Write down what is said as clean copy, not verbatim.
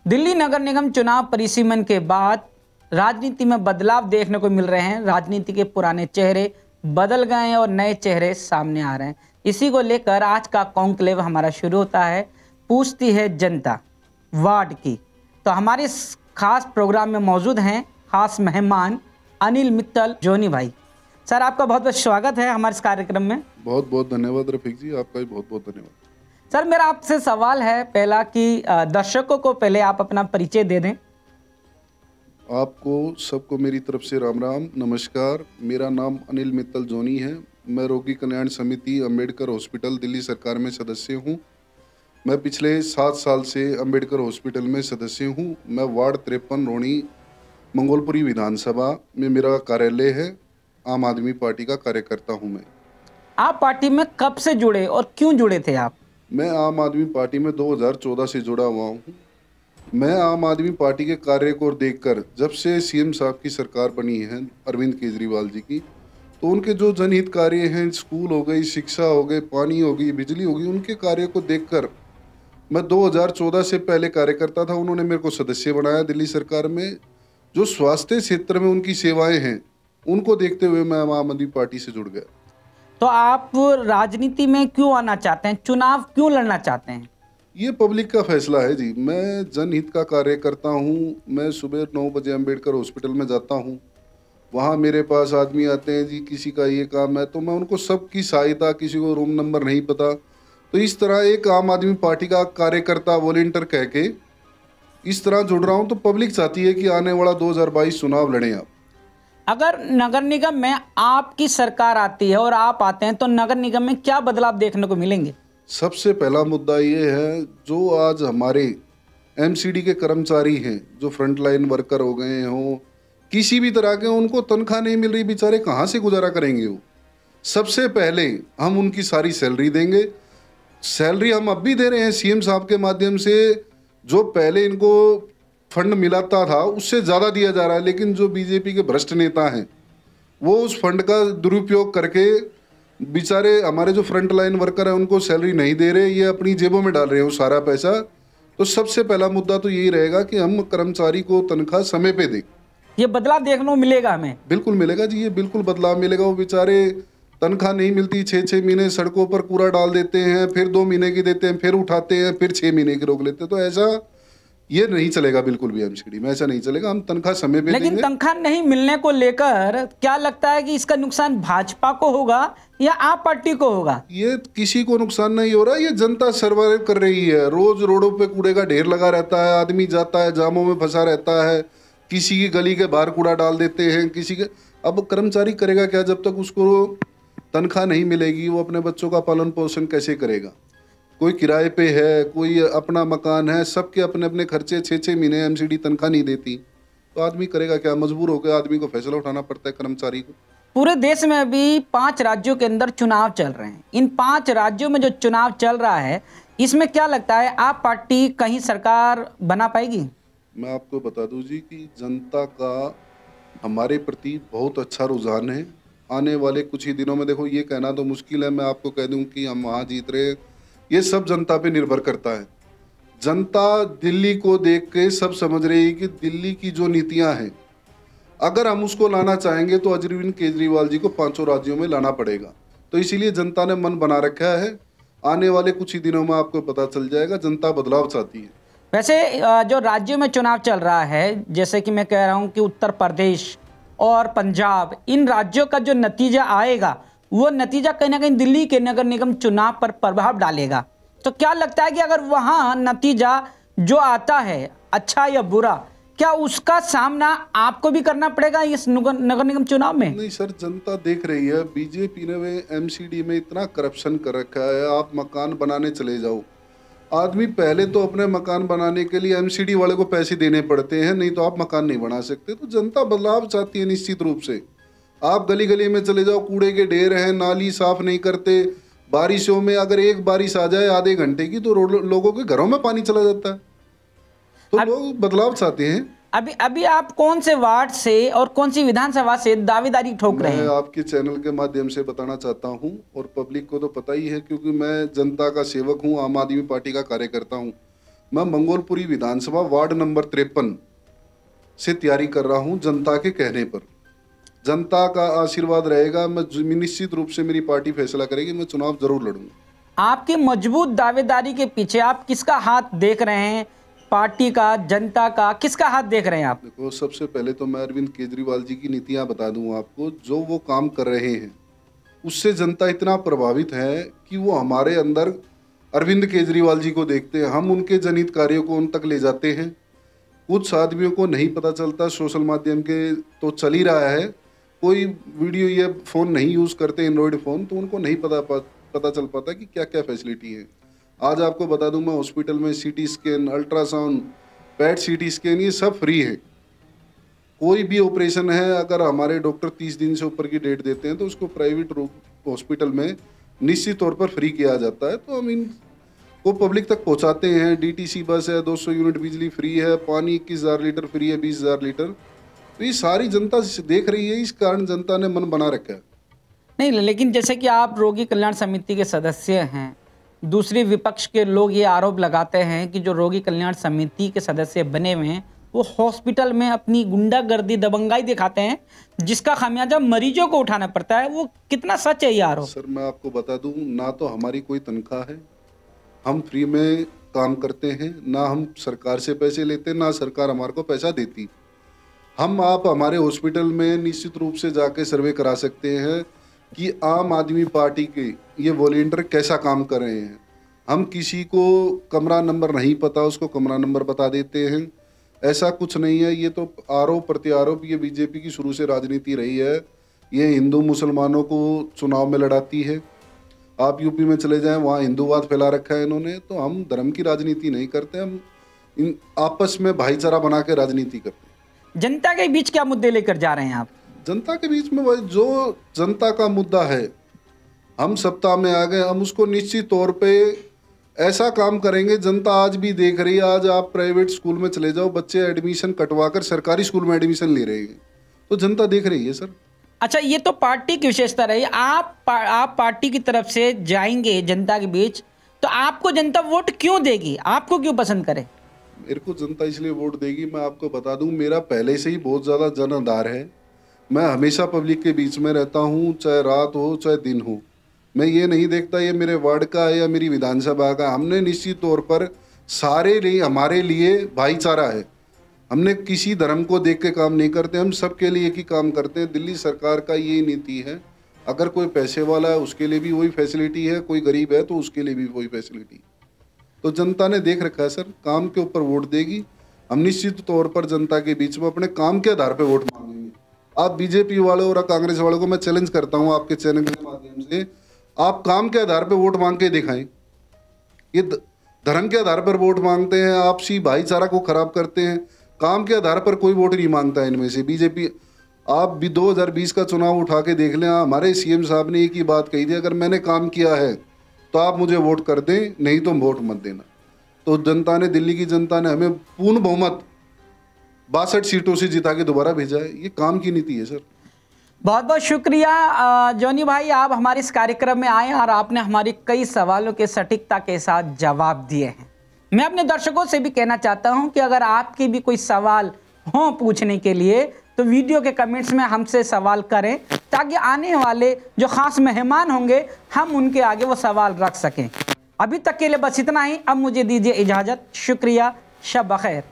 दिल्ली नगर निगम चुनाव परिसीमन के बाद राजनीति में बदलाव देखने को मिल रहे हैं। राजनीति के पुराने चेहरे बदल गए हैं और नए चेहरे सामने आ रहे हैं। इसी को लेकर आज का कॉन्क्लेव हमारा शुरू होता है। पूछती है जनता वार्ड की। तो हमारे इस खास प्रोग्राम में मौजूद हैं खास मेहमान अनिल मित्तल जोनी भाई। सर, आपका बहुत बहुत स्वागत है हमारे इस कार्यक्रम में। बहुत बहुत धन्यवाद रफीक जी, आपका भी बहुत बहुत धन्यवाद। सर, मेरा आपसे सवाल है पहला कि दर्शकों को पहले आप अपना परिचय दे दें। आपको सबको मेरी तरफ से राम राम, नमस्कार। मेरा नाम अनिल मित्तल जोनी है। मैं रोगी कल्याण समिति अंबेडकर हॉस्पिटल दिल्ली सरकार में सदस्य हूँ। मैं पिछले 7 साल से अंबेडकर हॉस्पिटल में सदस्य हूँ। मैं वार्ड 53 रोणी मंगोलपुरी विधानसभा में मेरा कार्यालय है। आम आदमी पार्टी का कार्यकर्ता हूँ मैं। आप पार्टी में कब से जुड़े और क्यों जुड़े थे आप? मैं आम आदमी पार्टी में 2014 से जुड़ा हुआ हूँ। मैं आम आदमी पार्टी के कार्य को देखकर, जब से सीएम साहब की सरकार बनी है अरविंद केजरीवाल जी की, तो उनके जो जनहित कार्य हैं, स्कूल हो गई, शिक्षा हो गई, पानी हो गई, बिजली हो गई, उनके कार्य को देखकर मैं 2014 से पहले कार्यकर्ता था। उन्होंने मेरे को सदस्य बनाया दिल्ली सरकार में। जो स्वास्थ्य क्षेत्र में उनकी सेवाएं हैं, उनको देखते हुए मैं आम आदमी पार्टी से जुड़ गया। तो आप राजनीति में क्यों आना चाहते हैं? चुनाव क्यों लड़ना चाहते हैं? ये पब्लिक का फैसला है जी। मैं जनहित का कार्य करता हूँ। मैं सुबह 9 बजे अंबेडकर हॉस्पिटल में जाता हूँ। वहाँ मेरे पास आदमी आते हैं जी, किसी का ये काम है, तो मैं उनको सबकी सहायता, किसी को रूम नंबर नहीं पता, तो इस तरह एक आम आदमी पार्टी का कार्यकर्ता वॉलंटियर कह के इस तरह जुड़ रहा हूँ। तो पब्लिक चाहती है कि आने वाला 2022 चुनाव लड़ें आप। अगर नगर निगम में आपकी सरकार आती है और आप आते हैं तो नगर निगम में क्या बदलाव देखने को मिलेंगे? सबसे पहला मुद्दा ये है, जो आज हमारे एमसीडी के कर्मचारी हैं, जो फ्रंटलाइन वर्कर हो गए हों, किसी भी तरह के, उनको तनख्वाह नहीं मिल रही, बेचारे कहाँ से गुजारा करेंगे वो। सबसे पहले हम उनकी सारी सैलरी देंगे। सैलरी हम अब भी दे रहे हैं सीएम साहब के माध्यम से। जो पहले इनको फंड मिलाता था उससे ज़्यादा दिया जा रहा है, लेकिन जो बीजेपी के भ्रष्ट नेता हैं वो उस फंड का दुरुपयोग करके बेचारे हमारे जो फ्रंट लाइन वर्कर हैं उनको सैलरी नहीं दे रहे, ये अपनी जेबों में डाल रहे हैं वो सारा पैसा। तो सबसे पहला मुद्दा तो यही रहेगा कि हम कर्मचारी को तनख्वाह समय पे दें। ये बदलाव देखने को मिलेगा हमें? बिल्कुल मिलेगा जी, ये बिल्कुल बदलाव मिलेगा। वो बेचारे तनख्वाह नहीं मिलती, 6-6 महीने सड़कों पर कूड़ा डाल देते हैं, फिर 2 महीने की देते हैं, फिर उठाते हैं, फिर 6 महीने की रोक लेते हैं। तो ऐसा ये नहीं चलेगा बिल्कुल भी। एमसीडी में ऐसा नहीं चलेगा। हम तनख्वाह समय पे लेकिन तनख्वाह नहीं मिलने को लेकर क्या लगता है कि इसका नुकसान भाजपा को होगा या आप पार्टी को होगा? ये किसी को नुकसान नहीं हो रहा। ये जनता सर्वाइव कर रही है। रोज रोडों पे कूड़े का ढेर लगा रहता है, आदमी जाता है जामों में फंसा रहता है, किसी की गली के बाहर कूड़ा डाल देते हैं, किसी के। अब कर्मचारी करेगा क्या? जब तक उसको तनख्वाह नहीं मिलेगी वो अपने बच्चों का पालन पोषण कैसे करेगा? कोई किराए पे है, कोई अपना मकान है, सबके अपने अपने खर्चे। 6-6 महीने एमसीडी तनख्वाह नहीं देती, तो आदमी करेगा क्या? मजबूर होकर आदमी को फैसला उठाना पड़ता है कर्मचारी को। पूरे देश में अभी 5 राज्यों के अंदर चुनाव चल रहे हैं। इन 5 राज्यों में जो चुनाव चल रहा है, इसमें क्या लगता है आप पार्टी कहीं सरकार बना पाएगी? मैं आपको बता दूं जी कि जनता का हमारे प्रति बहुत अच्छा रुझान है। आने वाले कुछ ही दिनों में, देखो ये कहना तो मुश्किल है, मैं आपको कह दूं कि हम वहाँ जीत रहे, ये सब जनता पे निर्भर करता है। जनता दिल्ली को देख के सब समझ रही है कि दिल्ली की जो नीतियां हैं, अगर हम उसको लाना चाहेंगे तो अरविंद केजरीवाल जी को 5 राज्यों में लाना पड़ेगा। तो इसीलिए जनता ने मन बना रखा है। आने वाले कुछ ही दिनों में आपको पता चल जाएगा, जनता बदलाव चाहती है। वैसे जो राज्यों में चुनाव चल रहा है, जैसे कि मैं कह रहा हूँ कि उत्तर प्रदेश और पंजाब, इन राज्यों का जो नतीजा आएगा वो नतीजा कहीं ना कहीं दिल्ली के नगर निगम चुनाव पर प्रभाव डालेगा। तो क्या लगता है कि अगर वहाँ नतीजा जो आता है अच्छा या बुरा, क्या उसका सामना आपको भी करना पड़ेगा इस नगर निगम चुनाव में? नहीं सर, जनता देख रही है। बीजेपी ने एमसीडी में इतना करप्शन कर रखा है। आप मकान बनाने चले जाओ, आदमी पहले तो अपने मकान बनाने के लिए एमसीडी वाले को पैसे देने पड़ते हैं, नहीं तो आप मकान नहीं बना सकते। तो जनता बदलाव चाहती है निश्चित रूप से। आप गली गली में चले जाओ, कूड़े के ढेर हैं, नाली साफ नहीं करते। बारिशों में अगर एक बारिश आ जाए आधे घंटे की, तो लोगों के घरों में पानी चला जाता है। तो लोग बदलाव चाहते हैं। अभी आप कौन से वार्ड से और कौन सी विधानसभा से दावेदारी ठोक रहे हैं? मैं आपके चैनल के माध्यम से बताना चाहता हूं, और पब्लिक को तो पता ही है क्योंकि मैं जनता का सेवक हूं, आम आदमी पार्टी का कार्यकर्ता हूं। मैं मंगोलपुरी विधानसभा वार्ड नंबर 53 से तैयारी कर रहा हूं। जनता के कहने पर, जनता का आशीर्वाद रहेगा, मैं निश्चित रूप से मेरी पार्टी फैसला करेगी, मैं चुनाव जरूर लड़ूंगा। आपकी मजबूत दावेदारी के पीछे आप किसका हाथ देख रहे हैं? पार्टी का, जनता का, किसका हाथ देख रहे हैं आप? देखो, सबसे पहले तो मैं अरविंद केजरीवाल जी की नीतियां बता दूं आपको। जो वो काम कर रहे हैं उससे जनता इतना प्रभावित है कि वो हमारे अंदर अरविंद केजरीवाल जी को देखते हैं। हम उनके जनहित कार्यों को उन तक ले जाते हैं। कुछ आदमियों को नहीं पता चलता, सोशल माध्यम के तो चल ही रहा है, कोई वीडियो ये फ़ोन नहीं यूज़ करते एंड्रॉयड फ़ोन, तो उनको नहीं पता चल पाता कि क्या क्या फैसिलिटी है। आज आपको बता दूं, मैं हॉस्पिटल में CT scan, ultrasound, PAT CT scan, ये सब फ्री है। कोई भी ऑपरेशन है, अगर हमारे डॉक्टर 30 दिन से ऊपर की डेट देते हैं तो उसको प्राइवेट हॉस्पिटल में निश्चित तौर पर फ्री किया जाता है। तो हम इनको पब्लिक तक पहुंचाते हैं। डीटीसी बस है, 200 यूनिट बिजली फ्री है, पानी 21,000 लीटर फ्री है, 20,000 लीटर। तो ये सारी जनता देख रही है, इस कारण जनता ने मन बना रखा है। नहीं, लेकिन जैसे कि आप रोगी कल्याण समिति के सदस्य हैं, दूसरी विपक्ष के लोग ये आरोप लगाते हैं कि जो रोगी कल्याण समिति के सदस्य बने हुए हैं वो हॉस्पिटल में अपनी गुंडागर्दी, दबंगाई दिखाते हैं, जिसका खामियाजा मरीजों को उठाना पड़ता है। वो कितना सच है ये आरोप? सर, मैं आपको बता दूं, ना तो हमारी कोई तनख्वाह है, हम फ्री में काम करते हैं, ना हम सरकार से पैसे लेते, ना सरकार हमारे को पैसा देती। आप हमारे हॉस्पिटल में निश्चित रूप से जाके सर्वे करा सकते हैं कि आम आदमी पार्टी के ये वॉलंटियर कैसा काम कर रहे हैं। हम किसी को कमरा नंबर नहीं पता, उसको कमरा नंबर बता देते हैं। ऐसा कुछ नहीं है। ये तो आरोप प्रत्यारोप, ये बीजेपी की शुरू से राजनीति रही है। ये हिंदू मुसलमानों को चुनाव में लड़ाती है। आप यूपी में चले जाएं, वहाँ हिंदूवाद फैला रखा है इन्होंने। तो हम धर्म की राजनीति नहीं करते, हम इन आपस में भाईचारा बना के राजनीति करते हैं। जनता के बीच क्या मुद्दे लेकर जा रहे हैं आप? जनता के बीच में भाई, जो जनता का मुद्दा है, हम सत्ता में आ गए, हम उसको निश्चित तौर पे ऐसा काम करेंगे। जनता आज भी देख रही है। आज आप प्राइवेट स्कूल में चले जाओ, बच्चे एडमिशन कटवाकर सरकारी स्कूल में एडमिशन ले रहे हैं, तो जनता देख रही है सर। अच्छा, ये तो पार्टी की विशेषता रही। आप पार्टी की तरफ से जाएंगे जनता के बीच, तो आपको जनता वोट क्यों देगी? आपको क्यों पसंद करे? मेरे को जनता इसलिए वोट देगी, मैं आपको बता दूं, मेरा पहले से ही बहुत ज़्यादा जन आधार है। मैं हमेशा पब्लिक के बीच में रहता हूँ, चाहे रात हो चाहे दिन हो। मैं ये नहीं देखता ये मेरे वार्ड का है या मेरी विधानसभा का। हमने निश्चित तौर पर सारे लिए, हमारे लिए भाईचारा है। हमने किसी धर्म को देख के काम नहीं करते, हम सबके लिए एक ही काम करते हैं। दिल्ली सरकार का ये नीति है, अगर कोई पैसे वाला है उसके लिए भी वही फैसिलिटी है, कोई गरीब है तो उसके लिए भी वही फैसिलिटी। तो जनता ने देख रखा है सर, काम के ऊपर वोट देगी। हम निश्चित तौर पर जनता के बीच में अपने काम के आधार पर वोट मांगेंगे। आप बीजेपी वालों और कांग्रेस वालों को मैं चैलेंज करता हूँ आपके चैनल के माध्यम से, आप काम के आधार पर वोट मांग के दिखाएं। ये धर्म के आधार पर वोट मांगते हैं, आपसी भाईचारा को खराब करते हैं। काम के आधार पर कोई वोट नहीं मांगता है इनमें से। बीजेपी, आप भी 2020 का चुनाव उठा के देख लें, हमारे सीएम साहब ने एक ही बात कही थी, अगर मैंने काम किया है तो आप मुझे वोट कर दें, नहीं तो वोट मत देना। तो जनता ने, दिल्ली की जनता ने हमें पूर्ण बहुमत 62 सीटों से जिता के दोबारा भेजा है। ये काम की नीति है सर। बहुत बहुत शुक्रिया जॉनी भाई, आप हमारे इस कार्यक्रम में आए और आपने हमारे कई सवालों के सटीकता के साथ जवाब दिए हैं। मैं अपने दर्शकों से भी कहना चाहता हूं कि अगर आपके भी कोई सवाल हो पूछने के लिए तो वीडियो के कमेंट्स में हमसे सवाल करें, ताकि आने वाले जो खास मेहमान होंगे हम उनके आगे वो सवाल रख सकें। अभी तक के लिए बस इतना ही। अब मुझे दीजिए इजाज़त। शुक्रिया, शब बखैर।